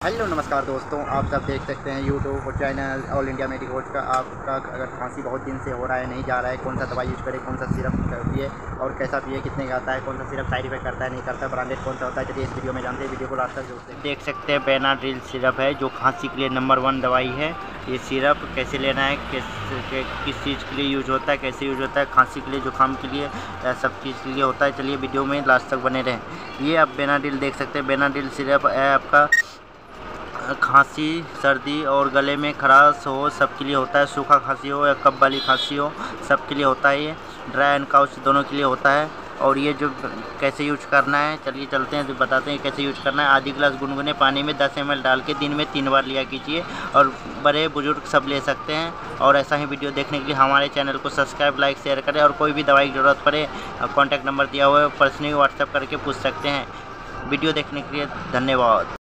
Hello नमस्कार दोस्तों, आप सब देख सकते हैं यूट्यूब और चैनल ऑल इंडिया मेडिकोच का। आपका अगर खांसी बहुत दिन से हो रहा है, नहीं जा रहा है, कौन सा दवाई यूज करें, कौन सा सिरप पिए और कैसा पिए, कितने का आता है, कौन सा सिरप साइड इफेक्ट करता है, नहीं करता, ब्रांडेड कौन सा होता है, चलिए इस वीडियो में जानते हैं। वीडियो को लास्ट तक जोड़ते हैं। देख सकते हैं बेनाड्रिल सिरप है जो खांसी के लिए नंबर 1 दवाई है। ये सिरप कैसे लेना है, किस चीज़ के लिए यूज होता है, कैसे यूज होता है, खांसी के लिए, जुकाम के लिए, सब चीज़ के लिए होता है। चलिए वीडियो में लास्ट तक बने रहें। ये आप बेनाड्रिल देख सकते हैं। बेनाड्रिल सिरप है आपका खांसी, सर्दी और गले में खराश हो सबके लिए होता है। सूखा खांसी हो या कफ वाली खांसी हो सबके लिए होता है। ये ड्राई एंड काउच दोनों के लिए होता है। और ये जो कैसे यूज करना है, चलिए चलते हैं, बताते हैं कैसे यूज करना है। आधी गिलास गुनगुने पानी में 10 ml डाल के दिन में 3 बार लिया कीजिए। और बड़े बुजुर्ग सब ले सकते हैं। और ऐसा ही वीडियो देखने के लिए हमारे चैनल को सब्सक्राइब, लाइक, शेयर करें। और कोई भी दवाई की ज़रूरत पड़े, कॉन्टैक्ट नंबर दिया हुआ है, पर्सनली व्हाट्सएप करके पूछ सकते हैं। वीडियो देखने के लिए धन्यवाद।